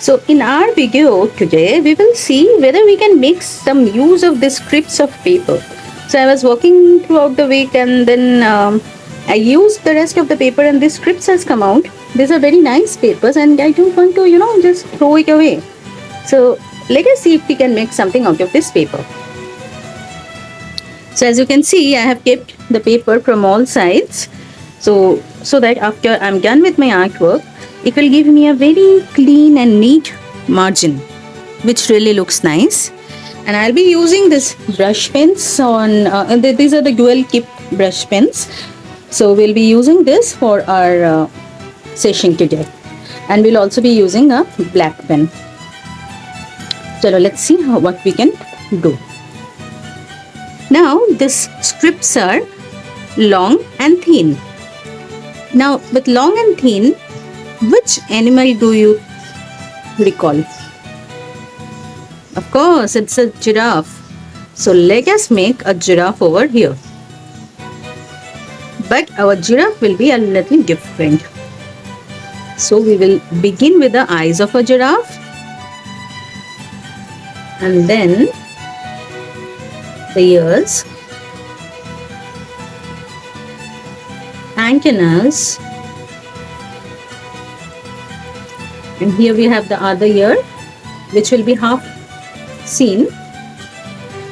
So in our video today, we will see whether we can make some use of these strips of paper. So I was working throughout the week and then I used the rest of the paper and these strips has come out. These are very nice papers and I don't want to, just throw it away. So let us see if we can make something out of this paper. So as you can see, I have kept the paper from all sides. So that after I'm done with my artwork, it will give me a very clean and neat margin, which really looks nice. And I'll be using this brush pens these are the dual tip brush pens. So we'll be using this for our session today. And we'll also be using a black pen. So let's see what we can do. Now these strips are long and thin. Now with long and thin, which animal do you recall? Of course, it's a giraffe. So let us make a giraffe over here. But our giraffe will be a little different. So we will begin with the eyes of a giraffe. And then the ears, antennas, and here we have the other ear, which will be half seen,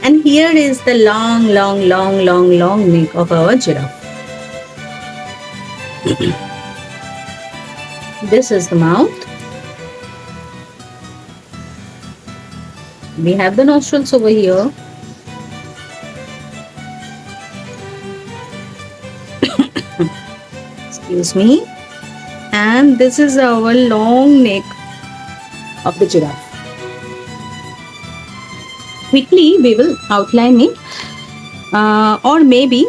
and here is the long neck of our giraffe. This is the mouth. We have the nostrils over here. Excuse me. And this is our long neck of the giraffe. Quickly we will outline it, or maybe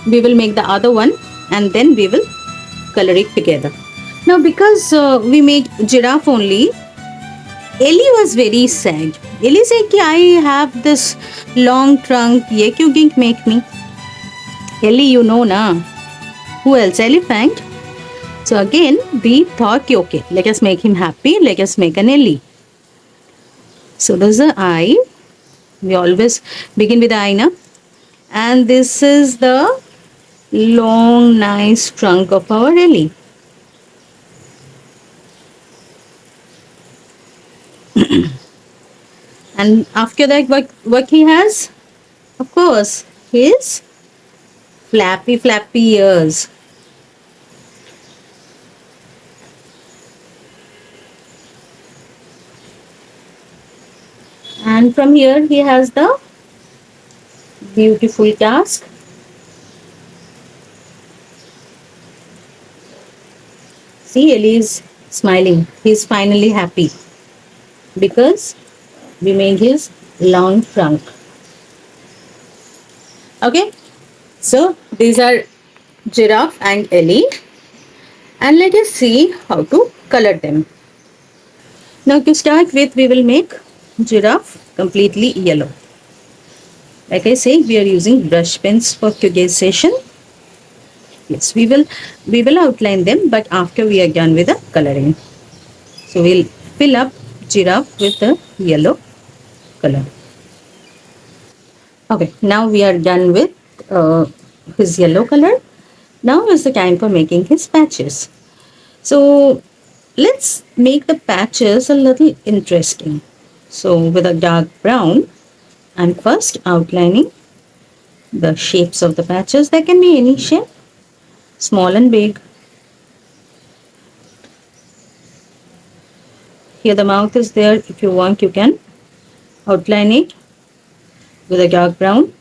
we will make the other one and then we will color it together. Now because we made giraffe only, Ellie was very sad. Ellie said कि I have this long trunk, ये क्यों didn't make me? Ellie, you know na. Who else? Elephant. So again we thought, okay, let us make him happy, let us make an Ellie. So there's the eye. We always begin with the eye, na? And this is the long nice trunk of our Ellie. And after that, what he has? Of course, his flappy ears. And from here he has the beautiful tusk. See, Ellie is smiling. He is finally happy because we made his long trunk. Okay, so these are giraffe and Ellie, and let us see how to color them. Now to start with, we will make giraffe completely yellow. Like I say, we are using brush pens for today's session. Yes, we will outline them, but after we are done with the coloring. So we'll fill up giraffe with the yellow color. Okay, now we are done with his yellow color. Now is the time for making his patches. So let's make the patches a little interesting. So with a dark brown, I'm first outlining the shapes of the patches. There can be any shape, small and big. Here the mouth is there. If you want, you can outline it with a dark brown.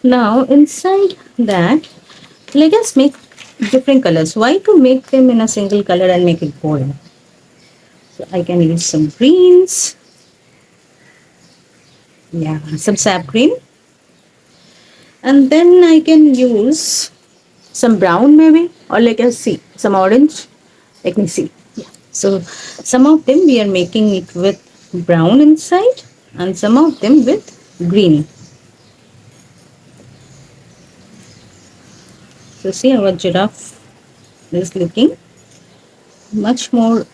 Now inside that, let us make different colors. Why to make them in a single color and make it boring? So I can use some greens, Yeah, some sap green. And then I can use some brown maybe, or let us see, some orange. Let me see. Yeah. So some of them we are making it with brown inside and some of them with green. So see, our giraffe is looking much more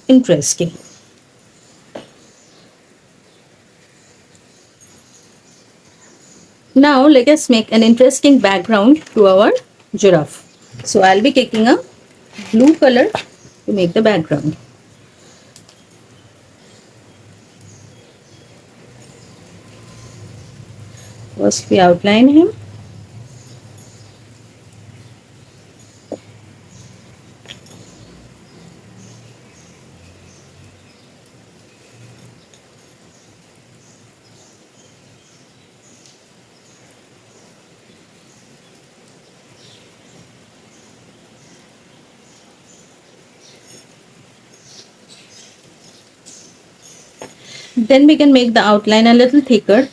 interesting. Now let us make an interesting background to our giraffe. So I'll be taking a blue color to make the background. First we outline him. Then we can make the outline a little thicker.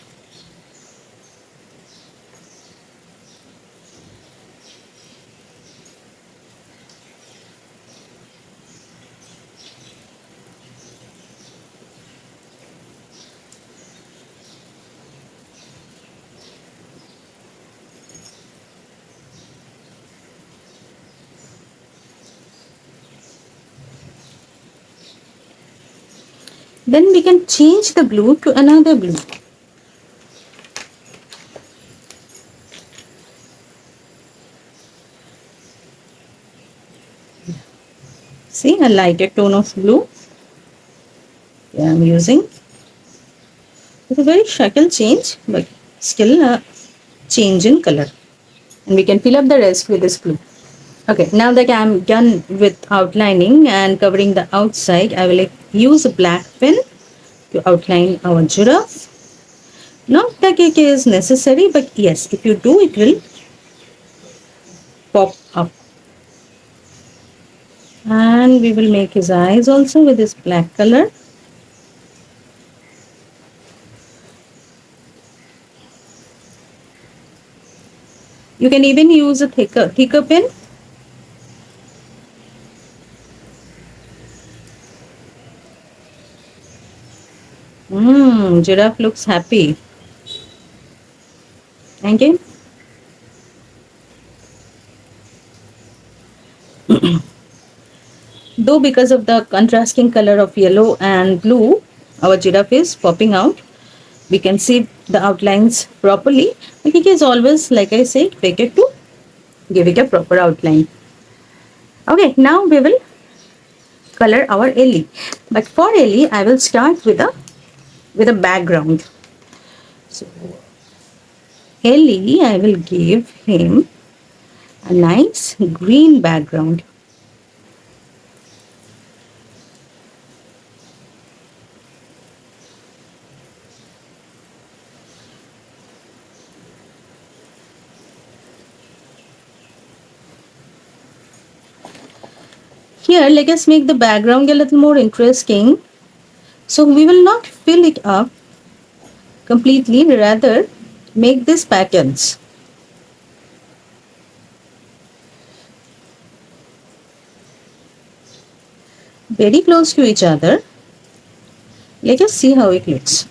Then we can change the blue to another blue. See, a lighter tone of blue I'm using. It's a very subtle change, but still a change in color. And we can fill up the rest with this blue. Okay, now that I'm done with outlining and covering the outside, I will use a black pen to outline our giraffe. Not that it is necessary, but yes, if you do, it will pop up. And we will make his eyes also with this black color. You can even use a thicker pen. Giraffe looks happy. Okay. Though because of the contrasting color of yellow and blue, our giraffe is popping out. We can see the outlines properly. But it is always, like I said, better to give it a proper outline. Okay, now we will color our Ellie. But for Ellie, I will start with a background. So Ellie, I will give him a nice green background. Here, let us make the background a little more interesting. So we will not fill it up completely, rather make these patterns. Very close to each other. Let us see how it looks.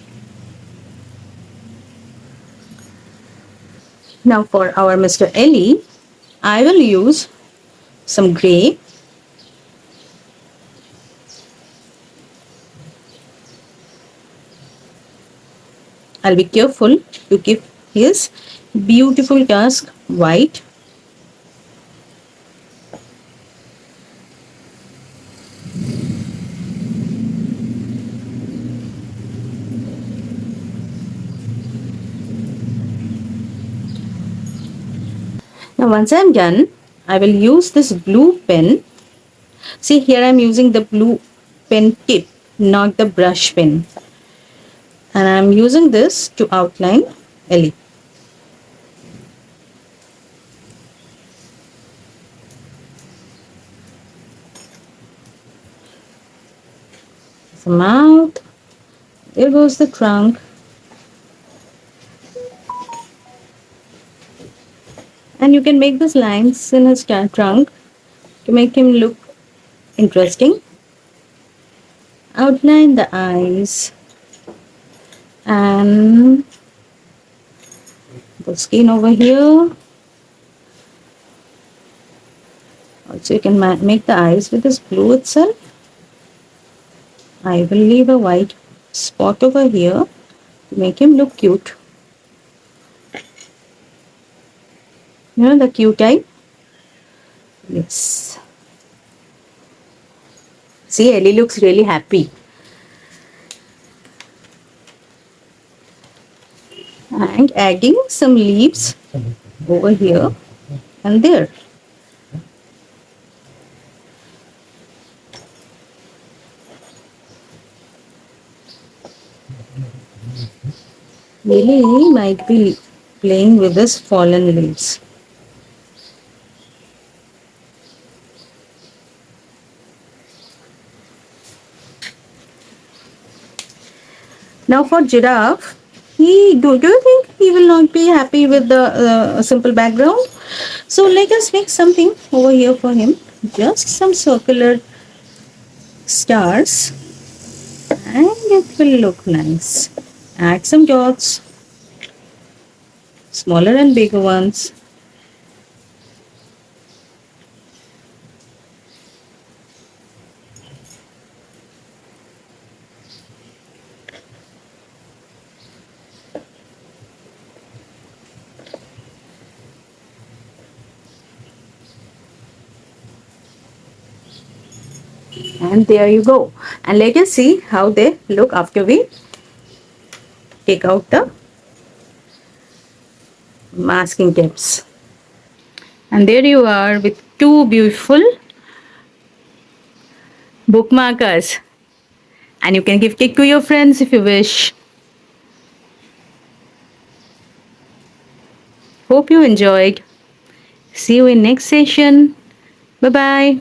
Now for our Mr. Ellie, I will use some grey. I'll be careful to keep his beautiful tusk white. Now once I'm done, I will use this blue pen. See, here I'm using the blue pen tip, not the brush pen. And I'm using this to outline Ellie. The mouth, there goes the trunk. And you can make these lines in his trunk to make him look interesting. Outline the eyes and the skin over here. Also, you can make the eyes with this blue itself. I will leave a white spot over here to make him look cute. You know the cute eye? Yes. See, Ellie looks really happy. And adding some leaves over here and there. Lily might be playing with his fallen leaves. Now for giraffe, do you think he will not be happy with the simple background? So let us make something over here for him. Just some circular stars and it will look nice. Add some dots, smaller and bigger ones. And there you go. And let us see how they look after we take out the masking tips. And there you are with two beautiful bookmarkers. And you can give cake to your friends if you wish. Hope you enjoyed. See you in next session. Bye bye.